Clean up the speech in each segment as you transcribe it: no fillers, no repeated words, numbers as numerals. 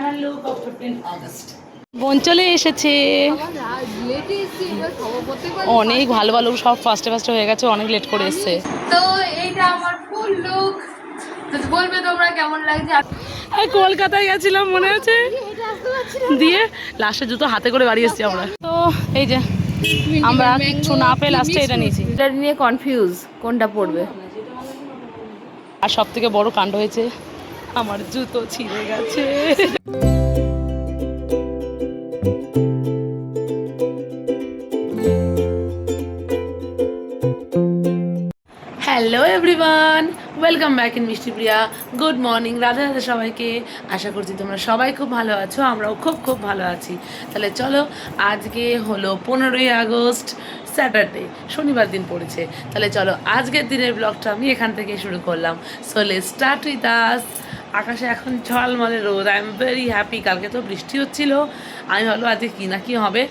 Final look of 15 August. বোন চলে এসেছে, অনেক ভালো ভালো সব ফার্স্টে ফার্স্টে হয়ে গেছে, অনেক লেট করে এসছে। তো এইটা আমার ফুল লুক, তো বলবে তোমরা কেমন লাগছে। আমি কলকাতায় গেছিলাম মনে আছে, দিয়ে লাস্টে জুতো হাতে করে বাড়ি এসেছি আমরা। তো এই যে আমরা কিছু না পেয়ে লাস্টে এটা নিয়েছি। এটা নিয়ে কনফিউজ কোনটা পড়বে। আর সব থেকে বড় কাণ্ড হয়েছে, আমার জুতো ছিঁড়ে গেছে। Hello everyone, welcome back in মিষ্টি প্রিয়া। গুড মর্নিং, রাধে রাধে সবাইকে। আশা করছি তোমরা সবাই খুব ভালো আছো, আমরাও খুব খুব ভালো আছি। তাহলে চলো, আজকে হলো 15ই আগস্ট, স্যাটারডে, শনিবার দিন পড়েছে। তাহলে চলো আজকের দিনের ব্লগটা আমি এখান থেকে শুরু করলাম। So let's start with us. আকাশে এখন ঝলমলে রোদ, আই এম ভেরি হ্যাপি। কালকে তো বৃষ্টি হচ্ছিলো, আমি ভাবলো আজকে কী না কী হবে,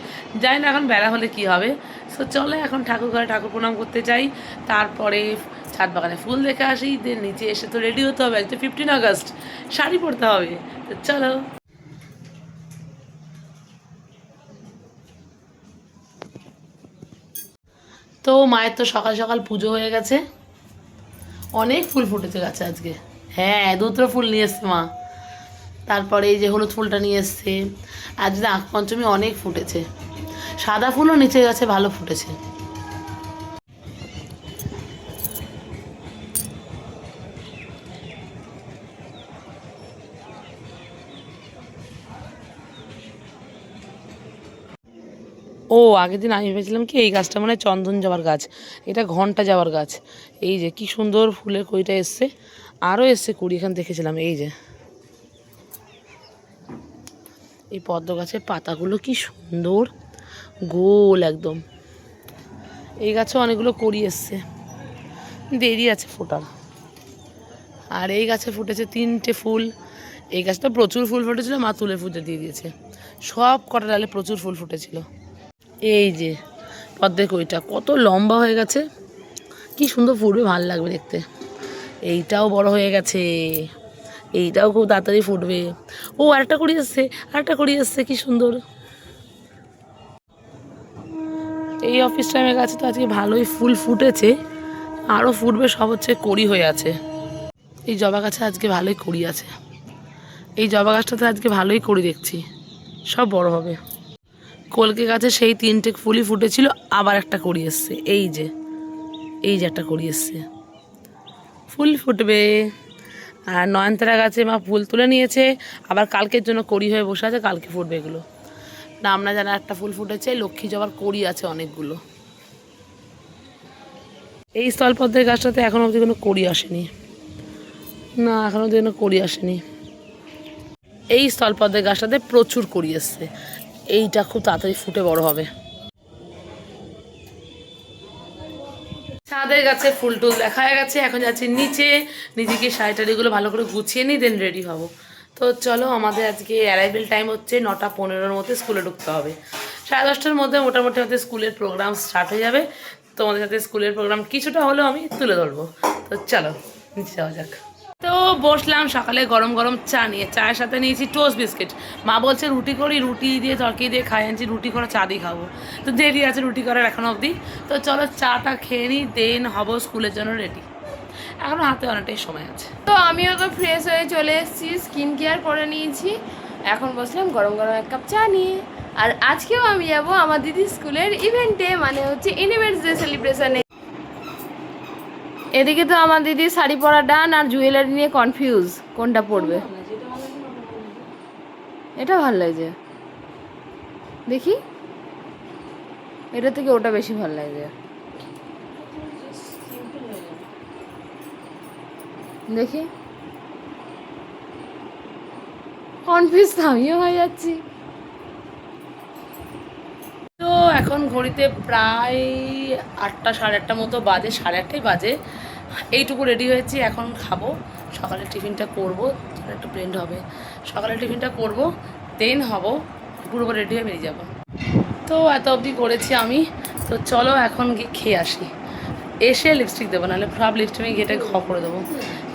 জানি না এখন বেলা হলে কী হবে। সো চলো এখন ঠাকুর ঘরে ঠাকুর প্রণাম করতে যাই, তারপরে ছাদ বাগানে ফুল দেখে আসি, দেন নিচে এসে তো রেডি হতে হবে, আজকে 15 আগস্ট, শাড়ি পরতে হবে। তো চলো। তো মায়ের তো সকাল সকাল পুজো হয়ে গেছে, অনেক ফুল ফুটেছে গাছে আজকে। হ্যাঁ, দুটো ফুল নিয়ে এসছে মা। তারপরে এই যে হলুদ ফুলটা নিয়ে এসছে। আজ নাগ পঞ্চমী অনেক ফুটেছে, সাদা ফুলও নিচে গাছে ভালো ফুটেছে। ও আগের দিন আমি ভেবেছিলাম কি এই গাছটা মানে চন্দন জবার গাছ, এটা ঘন্টা যাওয়ার গাছ। এই যে কি সুন্দর ফুলের কইটা এসছে, আরও এসছে কুড়ি, এখান দেখেছিলাম। এই যে এই পদ্ম গাছের পাতাগুলো কি সুন্দর গোল একদম। এই গাছেও অনেকগুলো কড়ি এসছে, দেরি আছে ফোটার। আর এই গাছে ফুটেছে 3টে ফুল। এই গাছটা প্রচুর ফুল ফুটেছিল, মা তুলে পুজো দিয়ে দিয়েছে। সব কটা ডালে প্রচুর ফুল ফুটেছিল। এই যে পদ্মের কইটা কত লম্বা হয়ে গেছে, কি সুন্দর ফুটবে, ভালো লাগবে দেখতে। এইটাও বড় হয়ে গেছে, এইটাও খুব তাড়াতাড়ি ফুটবে। ও আরেকটা কড়ি এসছে, আরেকটা কড়ি এসছে, কি সুন্দর। এই অফিস টাইমের গাছে তো আজকে ভালোই ফুল ফুটেছে, আরও ফুটবে, সব হচ্ছে কড়ি হয়ে আছে। এই জবা গাছে আজকে ভালোই কড়ি আছে, এই জবা গাছটাতে আজকে ভালোই কড়ি দেখছি, সব বড় হবে। কলকে গাছে সেই 3টে ফুলই ফুটেছিল, আবার একটা কড়ি এসছে। এই যে একটা কড়ি এসছে, ফুল ফুটবে। আর নয়নতারা গাছে মা ফুল তুলে নিয়েছে, আবার কালকের জন্য কড়ি হয়ে বসে আছে, কালকে ফুটবে এগুলো। নাম না জানা একটা ফুল ফুটেছে, লক্ষ্মী জবার কড়ি আছে অনেকগুলো। এই স্থলপদ্মের গাছটাতে এখনও অবধি কোনো কড়ি আসেনি, না এখনও অবধি কোনো কড়ি আসেনি। এই স্থলপদ্মের গাছটাতে প্রচুর কড়ি এসছে, এইটা খুব তাড়াতাড়ি ফুটে বড় হবে। ছাদের গাছে ফুল টুল দেখা গেছে, এখন যাচ্ছি নিচে, নিজেকে শাড়ি টাড়িগুলো ভালো করে গুছিয়ে নিই, দেন রেডি হব। তো চলো, আমাদের আজকে অ্যারাইভেল টাইম হচ্ছে 9:15-র মধ্যে স্কুলে ঢুকতে হবে। 10:30-টার মধ্যে মোটামুটি আমাদের স্কুলের প্রোগ্রাম স্টার্ট হয়ে যাবে। তোমাদের সাথে স্কুলের প্রোগ্রাম কিছুটা হলেও আমি তুলে ধরবো। তো চলো নিচে যাওয়া যাক। তো বসলাম সকালে গরম গরম চা নিয়ে, চায়ের সাথে নিয়েছি টোস্ট বিস্কিট। মা বলছে রুটি করি, রুটি দিয়ে তরকারি দিয়ে খাই, আনছি রুটি করা চা দিয়ে খাবো। তো দেরি আছে রুটি করার এখনও অবধি। তো চলো চাটা খেয়ে নিই, দেন হব স্কুলের জন্য রেডি। এখনও হাতে অনেকটাই সময় আছে। তো আমিও তো ফ্রেশ হয়ে চলে এসেছি, স্কিন কেয়ার করে নিয়েছি, এখন বসলাম গরম গরম এক কাপ চা নিয়ে। আর আজকেও আমি যাব আমার দিদির স্কুলের ইভেন্টে, মানে হচ্ছে ইউনিভার্স ডে সেলিব্রেশনে। এদিকে তো আমার দিদি শাড়ি পরা ডান, আর জুয়েলারি নিয়ে কনফিউজ কোনটা পরবে। এটা ভালো লাগছে, দেখি এটা থেকে ওটা বেশি ভালো লাগছে, দেখি। কনফিউজ আমিও হয়ে যাচ্ছি। তো এখন ঘড়িতে প্রায় 8টা 8:30 মতো বাজে, 8:30 বাজে। এইটুকু রেডি হয়েছি, এখন খাবো, সকালের টিফিনটা করবো, একটু ব্লেন্ড হবে, সকালের টিফিনটা করবো, দেন হব পুরোপুরি রেডি হয়ে বেরিয়ে যাবো। তো এত অবধি করেছি আমি। তো চলো এখন গিয়ে খেয়ে আসি, এসে লিপস্টিক দেবো, নাহলে সব লিপস্টিক আমি গেটে ঘ করে দেবো।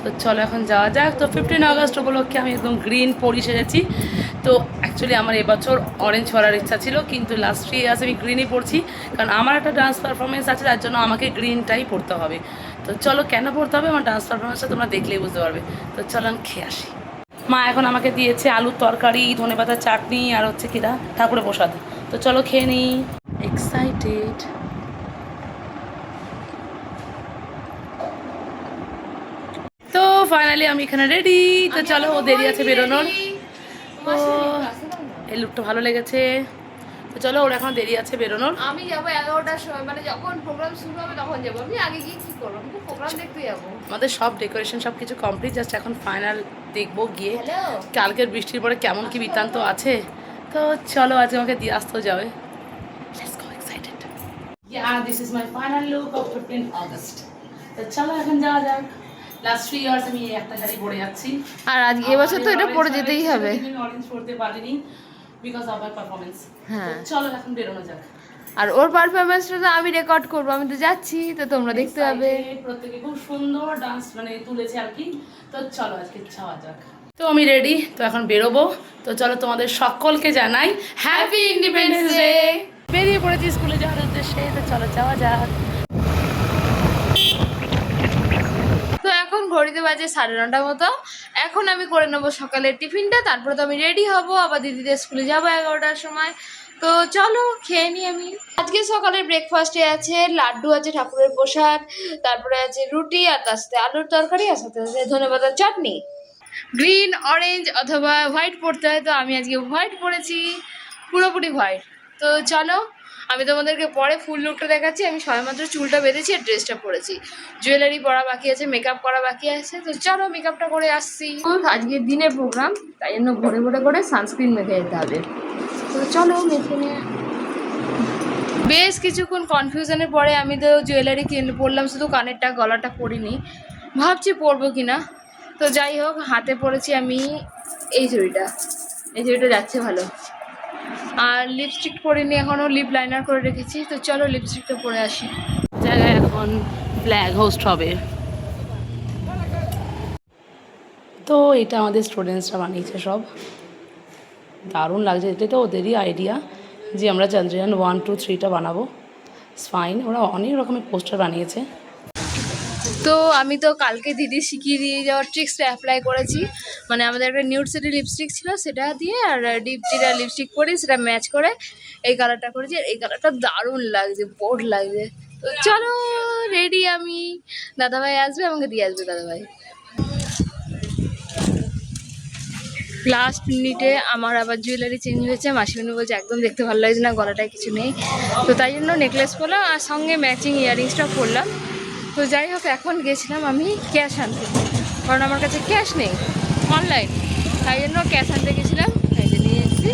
তো চলো এখন যাওয়া যাক। তো 15 আগস্ট উপলক্ষে আমি একদম গ্রিন পরি সেরেছি, তো অ্যাকচুয়ালি আমার এবছর অরেঞ্জ পরার ইচ্ছা ছিল, কিন্তু লাস্ট 3 ইয়ার্স আমি গ্রিনই পরছি, কারণ আমার একটা ডান্স পারফরমেন্স আছে, তার জন্য আমাকে গ্রিনটাই পরতে হবে। তো চলো, কেন পরতে হবে আমার ডান্স পারফরমেন্সটা তোমরা দেখলেই বুঝতে পারবে। তো চলো আমি খেয়ে আসি। মা এখন আমাকে দিয়েছে আলুর তরকারি, ধনেপাতার চাটনি, আর হচ্ছে কিনা ঠাকুরের প্রসাদ। তো চলো খেয়ে নিই। এক্সাইটেড। তো ফাইনালি আমি এখানে রেডি। তো চলো, ও দেরি আছে বেরোনোর। তো এই লুকটা ভালো লেগেছে। তো চলো, ওর এখন দেরি আছে বেরোনোর। আমি যাবো 11টার সময়, মানে যখন প্রোগ্রাম শুরু হবে তখন যাবো। আমি আগে গিয়ে কি করবো? আমি তো প্রোগ্রাম দেখতে যাবো। আমাদের সব ডেকোরেশন সব কিছু কমপ্লিট, জাস্ট এখন ফাইনাল দেখবো গিয়ে হ্যালো। কালকের বৃষ্টির পরে কেমন কি বৃত্তান্ত আছে। তো চলো, আজকে আমাকে দিয়ে আসতেও যাবে। Let's go, excited. Yeah, this is my final look of 15th August. তো চলো এখন যাওয়া যাক। লাস্ট 3 ইয়ার্স আমি এই একটা শাড়ি পরে যাচ্ছি, আর আজকে এবছর তো এটা পরে যেতেই হবে। আমি অরেঞ্জ পরতে পারিনি বিকজ অফ মাই পারফরম্যান্স। হ্যাঁ, চলো এখন বেরোনো যাক। আর ওর পারফরমেন্সটা তো আমি রেকর্ড করবো, আমি তো যাচ্ছি, তো তোমরা দেখতে পাবে। প্রত্যেকে খুব সুন্দর ডান্স মানে তুলেছে আর কি। তো চলো আজকে যাওয়া যাক। তো আমি রেডি, তো এখন বেরোবো। তো চলো তোমাদের সকলকে জানাই হ্যাপি ইন্ডিপেন্ডেন্স ডে। বেরিয়ে পড়েছি স্কুলে যাওয়ার উদ্দেশ্যে। তো চলো যাওয়া যাক। তো এখন ঘড়িতে বাজে 9:30 মতো। এখন আমি করে নেবো সকালের টিফিনটা, তারপরে তো আমি রেডি হব, আবার দিদিদের স্কুলে যাবো 11টার সময়। তো চলো খেয়ে নিই আমি। আজকে সকালের ব্রেকফাস্টে আছে লাড্ডু, আছে ঠাকুরের প্রসাদ, তারপরে আছে রুটি, আর তার সাথে আলুর তরকারি, আর সাথে আছে ধনেপাতার চাটনি। গ্রিন, অরেঞ্জ অথবা হোয়াইট পরতে হয়, তো আমি আজকে হোয়াইট পরেছি, পুরোপুরি হোয়াইট। তো চলো আমি তোমাদেরকে পরে ফুল লুকটা দেখাচ্ছি। আমি সবেমাত্র চুলটা বেঁধেছি আর ড্রেসটা পরেছি, জুয়েলারি পরা বাকি আছে, মেকআপ করা বাকি আছে। তো চলো মেকআপটা করে আসছি। আজকের দিনের প্রোগ্রাম, তাই জন্য ভোরে ভোরে করে সানস্ক্রিন মেখে যেতে হবে। তো চলো মেখে নিয়ে। বেশ কিছুক্ষণ কনফিউশনের পরে আমি তো জুয়েলারি পরলাম, শুধু কানেরটা, গলাটা পরিনি, ভাবছি পরবো কিনা। তো যাই হোক, হাতে পরেছি আমি এই চুড়িটা, এই চুড়িটা যাচ্ছে ভালো। আর লিপস্টিক পরিনি এখনও, লিপ লাইনার করে রেখেছি। তো চলো লিপস্টিকটা পরে আসি। জায়গায় এখন ফ্ল্যাগ হোস্ট হবে। তো এটা আমাদের স্টুডেন্টসরা বানিয়েছে সব, দারুণ লাগছে। এটা তো ওদেরই আইডিয়া যে আমরা চন্দ্রযান 1, 2, 3টা বানাবো। ফাইন, ওরা অনেক রকমের পোস্টার বানিয়েছে। তো আমি তো কালকে দিদি শিখিয়ে দিয়ে যাওয়ার ট্রিক্সটা অ্যাপ্লাই করেছি। মানে আমাদের একটা নিউড সেটের লিপস্টিক ছিল, সেটা দিয়ে আর ডিপ যেটা লিপস্টিক করি সেটা ম্যাচ করে এই কালারটা করেছি। আর এই কালারটা দারুণ লাগছে, বোল্ড লাগছে। তো চলো রেডি আমি, দাদাভাই আসবে, আমাকে দিয়ে আসবে দাদাভাই। লাস্ট মিনিটে আমার আবার জুয়েলারি চেঞ্জ হয়েছে। মাসিমণি বলছে একদম দেখতে ভালো লাগছে না, গলাটায় কিছু নেই। তো তাই জন্য নেকলেস পরলাম আর সঙ্গে ম্যাচিং ইয়াররিংসটা পরলাম। তো যাই হোক, এখন গেছিলাম আমি ক্যাশ আনতে, কারণ আমার কাছে ক্যাশ নেই, অনলাইন, তাই জন্য ক্যাশ আনতে গেছিলাম। এই যে নিয়ে এসেছি,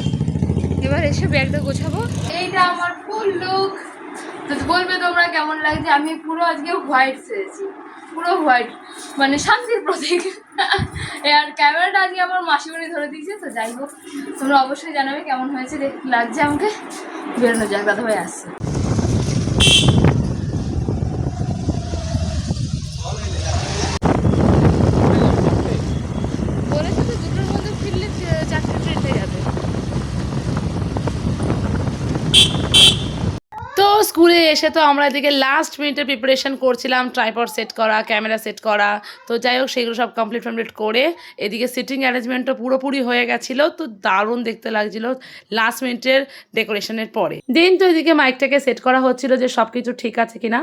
এবার এসে ব্যাগটা গোছাবো। এইটা আমার ফুল লুক। তো বলবে তোমরা কেমন লাগছে। আমি পুরো আজকে হোয়াইট সেরেছি, পুরো হোয়াইট, মানে শান্তির প্রতীক। আর ক্যামেরাটা আজকে আমার মাসিমণি ধরে দিয়েছে। তো যাই হোক, তোমরা অবশ্যই জানাবে কেমন হয়েছে, লাগছে আমাকে। বেরোনো যাক, দাদাভাই আসছে। বলেছে তো 2টোর মধ্যে ফিরলে 4টে ট্রেন যাবে। তো স্কুলে এসে তো আমরা এদিকে লাস্ট মিনিটে প্রিপারেশন করছিলাম, ট্রাইপড সেট করা, ক্যামেরা সেট করা। তো যাই হোক, সেগুলো সব কমপ্লিট করে এদিকে সিটিং অ্যারেঞ্জমেন্টও পুরোপুরি হয়ে গেছিলো। তো দারুণ দেখতে লাগছিলো লাস্ট মিনিটের ডেকোরেশনের পরে। দিন তো এদিকে মাইকটাকে সেট করা হচ্ছিল যে সব কিছু ঠিক আছে কিনা।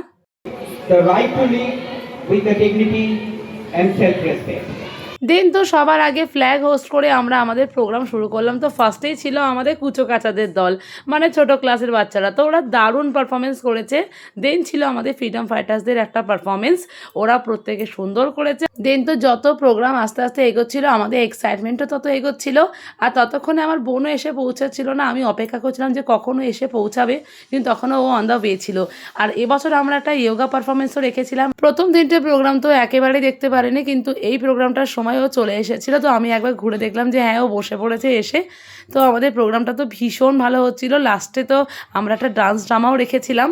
The right to live with the dignity and self-respect. দেন তো সবার আগে ফ্ল্যাগ হোস্ট করে আমরা আমাদের প্রোগ্রাম শুরু করলাম। তো ফার্স্টেই ছিল আমাদের কুচো কাচাদের দল, মানে ছোট ক্লাসের বাচ্চারা। তো ওরা দারুণ পারফরমেন্স করেছে। দেন ছিল আমাদের ফ্রিডম ফাইটার্সদের একটা পারফরমেন্স, ওরা প্রত্যেকে সুন্দর করেছে। দেন তো যত প্রোগ্রাম আস্তে আস্তে এগোচ্ছিল, আমাদের এক্সাইটমেন্টও তত এগোচ্ছিল। আর ততক্ষণে আমার বোনও এসে পৌঁছাচ্ছিল না। আমি অপেক্ষা করছিলাম যে কখনো এসে পৌঁছাবে, কিন্তু তখনও ও অন দ্য ওয়ে ছিল। আর এবছর আমরা একটা ইয়োগা পারফরমেন্সও রেখেছিলাম। প্রথম 3টে প্রোগ্রাম তো একেবারেই দেখতে পারিনি, কিন্তু এই প্রোগ্রামটার সময় ও চলে এসেছিলো। তো আমি একবার ঘুরে দেখলাম যে হ্যাঁ, ও বসে পড়েছে এসে। তো আমাদের প্রোগ্রামটা তো ভীষণ ভালো হচ্ছিল। লাস্টে তো আমরা একটা ডান্স ড্রামাও রেখেছিলাম।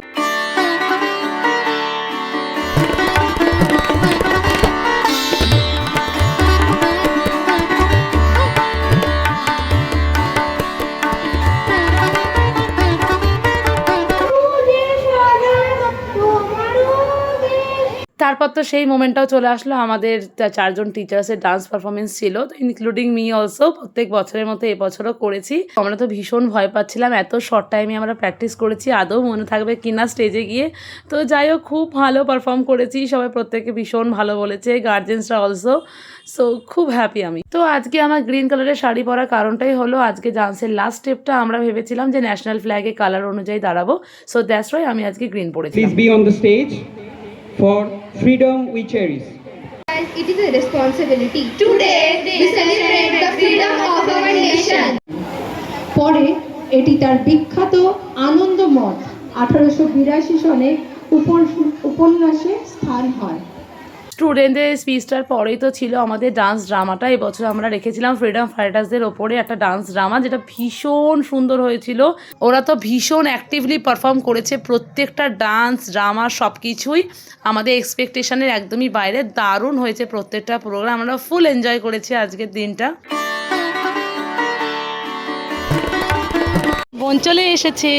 তারপর তো সেই মোমেন্টটাও চলে আসলো, আমাদের 4জন টিচার্সের ডান্স পারফরমেন্স ছিল, তো ইনক্লুডিং মি অলসো। প্রত্যেক বছরের মতো এবছরও করেছি। আমরা তো ভীষণ ভয় পাচ্ছিলাম, এত শর্ট টাইমে আমরা প্র্যাকটিস করেছি, আদৌ মনে থাকবে কিনা স্টেজে গিয়ে। তো যাই হোক, খুব ভালো পারফর্ম করেছি, সবাই প্রত্যেকে ভীষণ ভালো বলেছে, গার্জেন্সরা অলসো। সো খুব হ্যাপি আমি। তো আজকে আমার গ্রিন কালারের শাড়ি পরার কারণটাই হলো, আজকে ডান্সের লাস্ট স্টেপটা আমরা ভেবেছিলাম যে ন্যাশনাল ফ্ল্যাগে কালার অনুযায়ী দাঁড়াবো। সো দ্যাটস ওয়াই আমি আজকে গ্রিন পরেছি। Please be on the stage for Freedom We Cherish. It is a responsibility. Today, we celebrate the freedom of our nation. পরে এটি তার বিখ্যাত আনন্দ মঠ 1882 সনে উপন্যাসে স্থান হয়। স্টুডেন্টদের স্পিচটার পরেই তো ছিল আমাদের ডান্স ড্রামাটা। এবছর আমরা রেখেছিলাম ফ্রিডম ফাইটার্সদের ওপরে একটা ডান্স ড্রামা, যেটা ভীষণ সুন্দর হয়েছিল। ওরা তো ভীষণ অ্যাক্টিভলি পারফর্ম করেছে, প্রত্যেকটা ডান্স ড্রামা সব কিছুই আমাদের এক্সপেকটেশনের একদমই বাইরে। দারুণ হয়েছে প্রত্যেকটা প্রোগ্রাম, আমরা ফুল এনজয় করেছি আজকের দিনটা। বোন চলে এসেছে,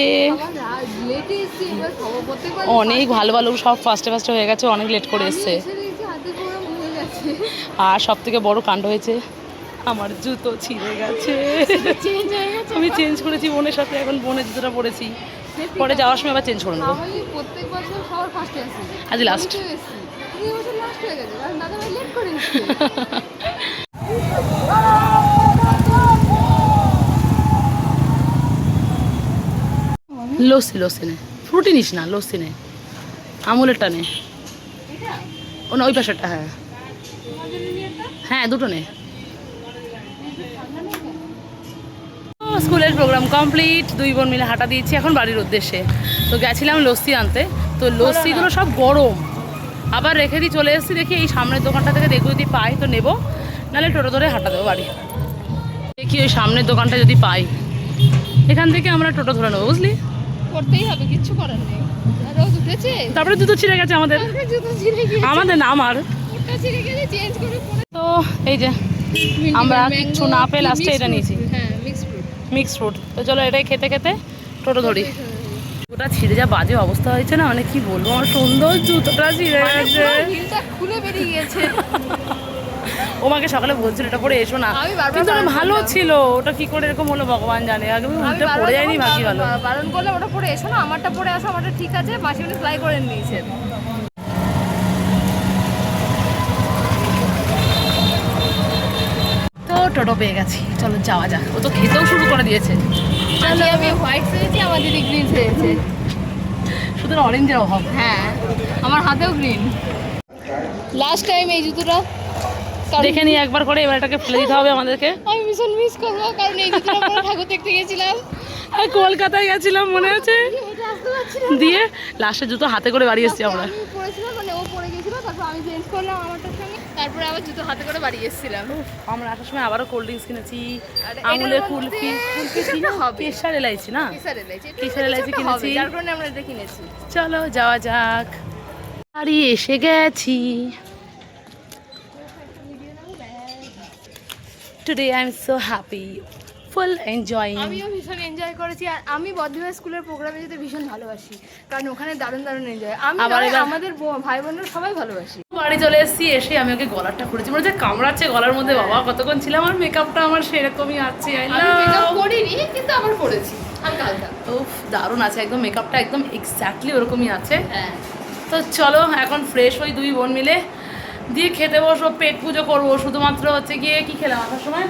অনেক ভালো ভালো সব ফার্স্টে ফার্স্টে হয়ে গেছে, অনেক লেট করে এসছে। আর সব থেকে বড় কাণ্ড হয়েছে, আমার জুতো ছিঁড়ে গেছে। আমি চেঞ্জ করেছি বোনের সাথে, এখন বোনের জুতোটা পরেছি, পরে যাওয়ার সময় আবার চেঞ্জ করে নেবো। আজ লাস্ট। লস্যি লস্যি নে, ফ্রুটি নিস না, লস্যি নে, আমুলেরটা নে, ওই পাশেরটা। হ্যাঁ হ্যাঁ, দুটো নে। স্কুলের প্রোগ্রাম কমপ্লিট, 2 বোন মিলে হাঁটা দিয়েছি এখন বাড়ির উদ্দেশ্যে। তো গেছিলাম লস্যি আনতে, তো লস্যিগুলো সব গরম, আবার রেখে দিয়ে চলে এসেছি। দেখি এই সামনের দোকানটা থেকে দেখবো, যদি পাই তো নেবো, নাহলে টোটো ধরে হাঁটা দেবো বাড়ি। দেখি ওই সামনের দোকানটা যদি পাই, এখান থেকে আমরা টোটো ধরে নেবো, বুঝলি? করতেই হবে, কিচ্ছু করার নেই। রোদ উঠেছে, তারপরে জুতো ছিঁড়ে গেছে আমাদের, জুতো ছিঁড়ে গিয়েছে, আমাদের না আমার। ওটা ছিঁড়ে গেছে, চেঞ্জ করে পরে। তো এই যে আমরা কিচ্ছু না পেয়ে লাস্টে এটা নিয়েছি, হ্যাঁ মিক্স ফ্রুট। Mix fruit. তো চলো এটাই খেতে খেতে টোটো ধরি। ওটা ছিঁড়ে যা বাজে অবস্থা হয়েছে না, মানে কি বলবো, আমার সুন্দর জুতোটা ছিঁড়ে গেছে, হিলটা খুলে বেরিয়ে গেছে। ও মাকে সকালে বলছিল এটা পরে এসো না, আমি বারবার কিন্তু ওটা বারণ ভালো করলাম। ছিল, ওটা কি করে এরকম হলো ভগবান জানে। আগে আমি উল্টে বারবার পড়ে যায়নি, ভাগি ভালো। বারণ করলে ওটা পরে এসো না, আমারটা পরে আসো, আমারটা ঠিক আছে, মাসি উনি ফ্লাই করে নিয়েছেন। তো টোটো পেয়ে গেছি, চলো যাওয়া যাক। ও তো খেতেও শুরু করে দিয়েছে। চলো, আমি হোয়াইট সেরেছি, আমার দিদি গ্রিন সেরেছে। শুধু অরেঞ্জের অভাব। হ্যাঁ, আমার হাতেও গ্রিন। লাস্ট টাইম এই জুতোটা দেখে নিই একবার করে, এবার এটাকে ফেলে দিতে হবে আমাদেরকে। আমি ভীষণ মিস করবো, কারণ এই জুতোটা পরে ঠাকুর দেখতে গেছিলাম। আর কলকাতায় গেছিলাম মনে আছে, এটা আসতে পারছি না। দিয়ে লাস্টে জুতো হাতে করে বাড়ি এসেছি আমরা। আমি পরেছিলাম, মানে ও পরে গেছিল, তারপর আমি চেঞ্জ করলাম আমারটার সঙ্গে, তারপরে আবার জুতো হাতে করে বাড়ি এসেছিলাম। আমরা আসার সময় আবারও কোল্ড ড্রিঙ্কস কিনেছি, আর আমুলের এটার কুলফি, মধ্যে কিছু একটা হবে। কেশার এলাইচি না, কেসার এলাইচি, কেশার এলাইচি কিনেছি, যার কারণে আমরা এটা কিনেছি। চলো যাওয়া যাক। বাড়ি এসে গেছি। Today I am so happy, full enjoying. আমিও ভীষণ এনজয় করেছি, আর আমি বদ্ধভাই স্কুলের প্রোগ্রামে যেতে ভীষণ ভালোবাসি, কারণ ওখানে দারুণ দারুণ এনজয়। আমি আবার নয়, এবার- আমাদের ভাই বোনরা সবাই ভালোবাসি। বাড়ি চলে এসেছি, এসে আমি ওকে গলারটা করেছি, মনে হচ্ছে কামড়াচ্ছে গলার মধ্যে। বাবা কতক্ষণ ছিলাম, আর মেকআপটা আমার সেরকমই আছে। আমি মেকআপ করিনি, কিন্তু আবার করেছি হালকা হালকা। উফ দারুণ আছে, একদম মেকআপটা একদম এক্স্যাক্টলি ওরকমই আছে। হ্যাঁ, তো চলো এখন ফ্রেশ হই 2 বোন মিলে, দিয়ে খেতে বসবো, পেট পুজো করবো। শুধুমাত্র হচ্ছে গিয়ে কি খেলাম আসার সময়,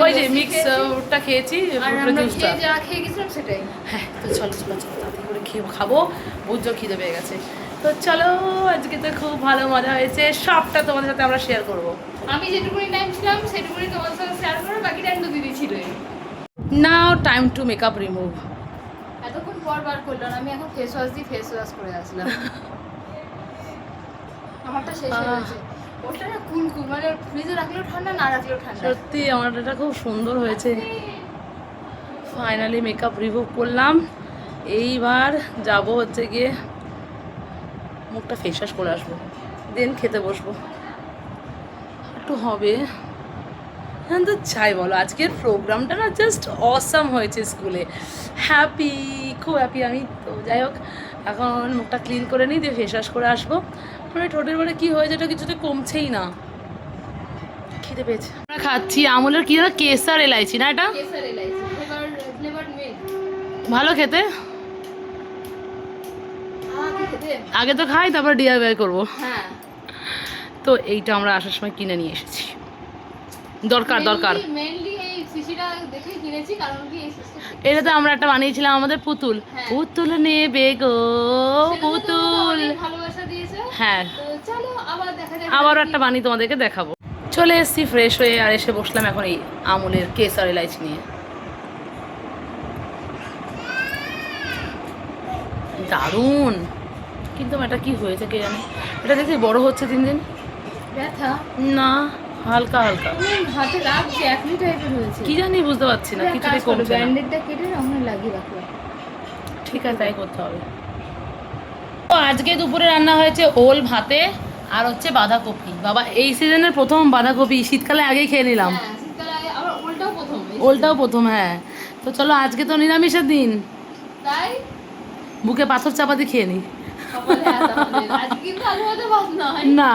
ওই যে মিক্সটা খেয়েছি, আর আমরা জুসটা। যা খেয়ে গেছিলাম সেটাই। হ্যাঁ, তো চলো চলো চলো তাড়াতাড়ি করে খাবো, বুঝছো খিদে পেয়ে গেছে। তো চলো, আজকে তো খুব ভালো মজা হয়েছে, সবটা তোমাদের সাথে আমরা শেয়ার করবো। আমি যেটুকুনি টাইম ছিলাম সেটুকুনি তোমার সাথে শেয়ার করো, বাকি টাইম তো দিদি ছিলই। নাও টাইম টু মেকআপ রিমুভ। এতক্ষণ পর বার করলাম, আমি এখন ফেস ওয়াশ দিয়ে ফেস ওয়াশ করে আসলাম। আমারটা শেষ হয়ে গেছে। ওটা না কুল কুল, মানে ফ্রিজে রাখলেও ঠান্ডা, না রাখলেও ঠান্ডা। সত্যি আমার এটা খুব সুন্দর হয়েছে। ফাইনালি মেকআপ রিমুভ করলাম, এইবার যাব হচ্ছে গিয়ে মুখটা ফেস ওয়াশ করে আসবো, দেন খেতে বসবো। একটু হবে হ্যাঁ, তো চাই বলো, আজকের প্রোগ্রামটা না জাস্ট অসাম হয়েছে স্কুলে। হ্যাপি, খুব হ্যাপি আমি। তো যাই হোক, এখন মুখটা ক্লিন করে নিই, দিয়ে ফেস ওয়াশ করে আসবো। মানে ঠোঁটের মানে কি হয়েছে, এটা কিছুতে কমছেই না। খেতে পেয়েছে। আমরা খাচ্ছি আমুলের কি যেন কেসার এলাইচি না, এটা কেসার এলাইচি ফ্লেভারড মিল্ক। ভালো খেতে। খেতে আগে তো খাই, তারপর ডিআইওয়াই করবো। হ্যাঁ তো এইটা আমরা আসার সময় কিনে নিয়ে এসেছি, দরকার। মেইনলি এই শিশিটা দেখে কিনেছি, কারণ কি এই শিশিটা এটাতে আমরা একটা বানিয়েছিলাম আমাদের পুতুল। হ্যাঁ। পুতুল নেবে গো পুতুল। ভালোবাসা দিয়েছে। হ্যাঁ, তো চলো আবার দেখা যাক। আবারও একটা বানিয়ে তোমাদেরকে দেখাবো। চলে এসেছি ফ্রেশ হয়ে, আর এসে বসলাম এখন এই আমুলের কেসার এলাইচি নিয়ে। দারুণ, কিন্তু এটা কি হয়েছে কে জানে, এটা দেখছি বড় হচ্ছে দিন দিন। ব্যথা না, হালকা হালকা হাতে লাগছে, একই টাইপের হয়েছে। কি জানি, বুঝতে পারছি না, কিছুতেই কমছে না। ব্যান্ডেডটা কেটে আমরা লাগিয়ে রাখবো। ঠিক আছে, তাই করতে হবে। তো আজকে দুপুরে রান্না হয়েছে ওল ভাতে আর হচ্ছে বাঁধাকপি। বাবা, এই সিজনের প্রথম বাঁধাকপি, শীতকালে আগেই খেয়ে নিলাম। হ্যাঁ শীতকালে আবার ওলটাও প্রথম। ওলটাও প্রথম, হ্যাঁ। তো চলো, আজকে তো নিরামিষের দিন, তাই বুকে পাথর চাপাতি খেয়ে নি। সকালে আজকে কিন্তু আলু ভাতে ভাত নয়। না,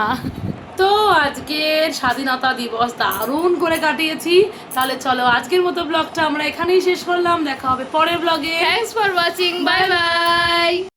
তো আজকের স্বাধীনতা দিবস দারুণ করে কাটিয়েছি। তাহলে চলো, আজকের মতো ব্লগটা আমরা এখানেই শেষ করলাম। দেখা হবে পরের ব্লগে। Thanks for watching, bye bye.